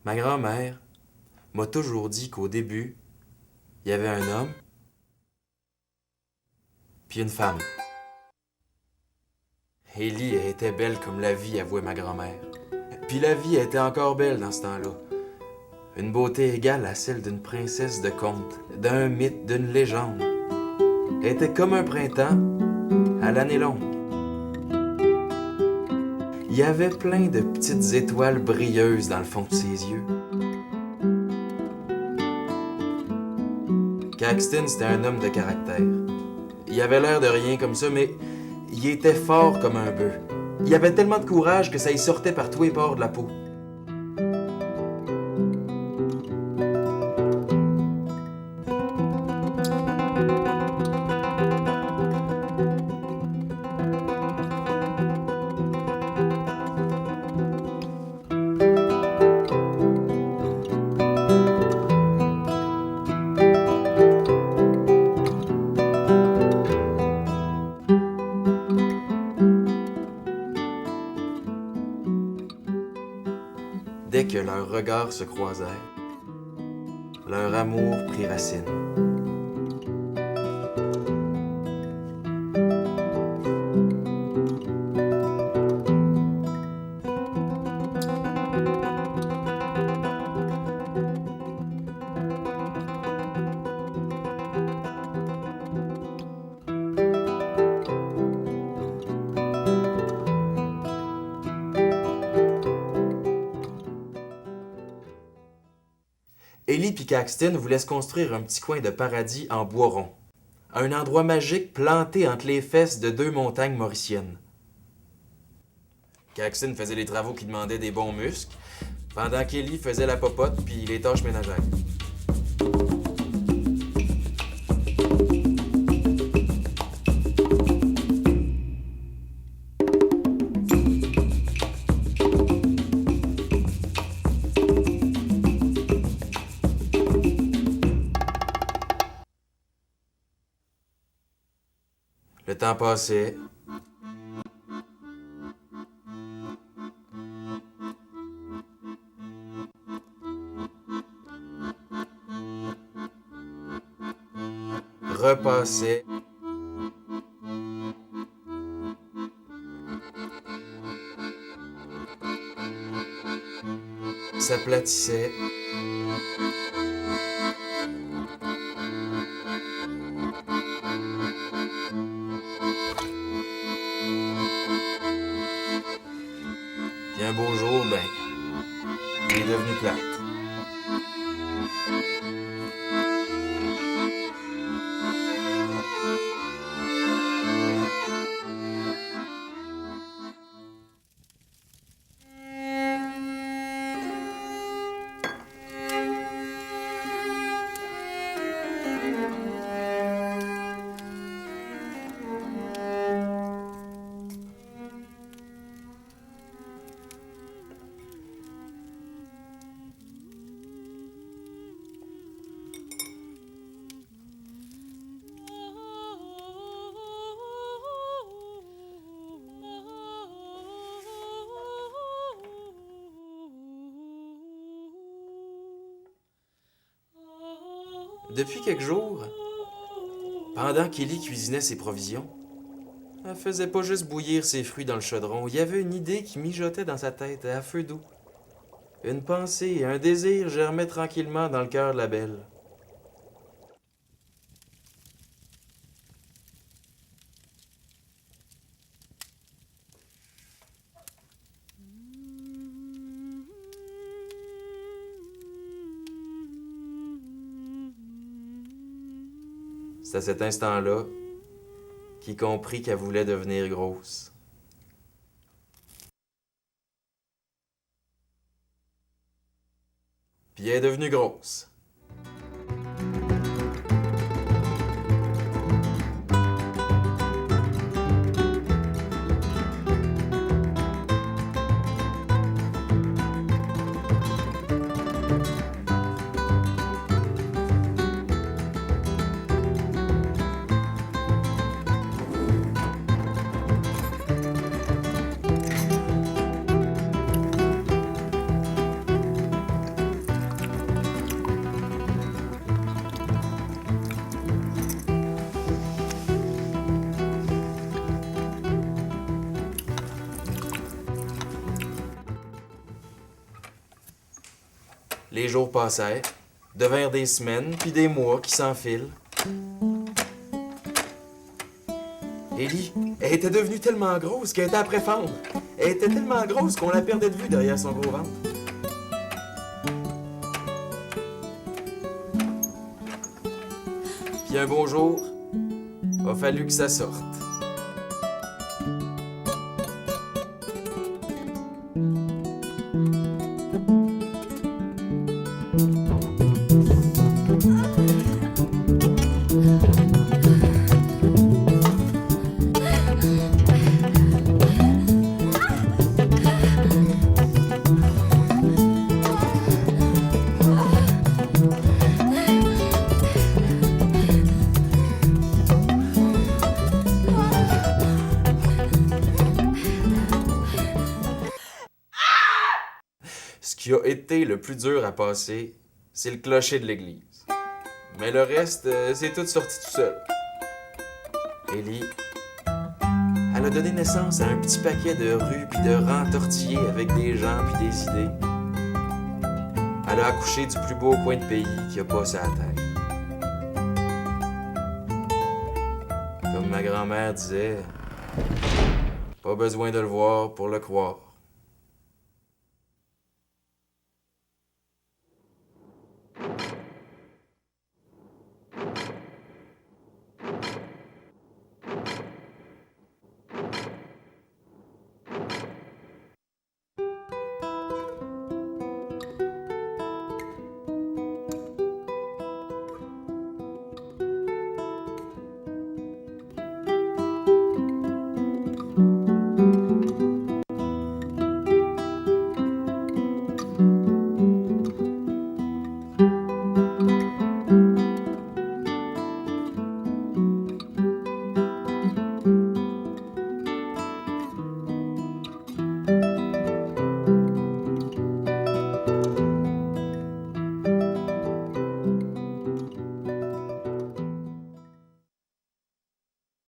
Ma grand-mère m'a toujours dit qu'au début, il y avait un homme puis une femme. Ellie était belle comme la vie, avouait ma grand-mère. Puis la vie était encore belle dans ce temps-là. Une beauté égale à celle d'une princesse de conte, d'un mythe, d'une légende. Elle était comme un printemps à l'année longue. Il y avait plein de petites étoiles brilleuses dans le fond de ses yeux. Caxton, c'était un homme de caractère. Il avait l'air de rien comme ça, mais il était fort comme un bœuf. Il avait tellement de courage que ça y sortait par tous les pores de la peau. Dès que leurs regards se croisèrent, leur amour prit racine. Ellie et Caxton voulaient se construire un petit coin de paradis en bois rond. Un endroit magique planté entre les fesses de deux montagnes mauriciennes. Caxton faisait les travaux qui demandaient des bons muscles, pendant qu'Ellie faisait la popote puis les tâches ménagères. Le temps passait. Repassait. S'aplatissait. Puis un beau jour, il est devenu plate. Depuis quelques jours, pendant qu'Ellie cuisinait ses provisions, elle faisait pas juste bouillir ses fruits dans le chaudron, il y avait une idée qui mijotait dans sa tête à feu doux. Une pensée, un désir germait tranquillement dans le cœur de la belle. C'est à cet instant-là qu'il comprit qu'elle voulait devenir grosse. Puis elle est devenue grosse. Les jours passèrent, devinrent des semaines, puis des mois qui s'enfilent. Ellie, elle était devenue tellement grosse qu'elle était après fendre. Elle était tellement grosse qu'on la perdait de vue derrière son gros ventre. Puis un beau jour, a fallu que ça sorte. Ce qui a été le plus dur à passer, c'est le clocher de l'église. Mais le reste, c'est tout sorti tout seul. Ellie, elle a donné naissance à un petit paquet de rues puis de rangs tortillés avec des gens puis des idées. Elle a accouché du plus beau coin de pays qui a passé à la terre. Comme ma grand-mère disait, pas besoin de le voir pour le croire.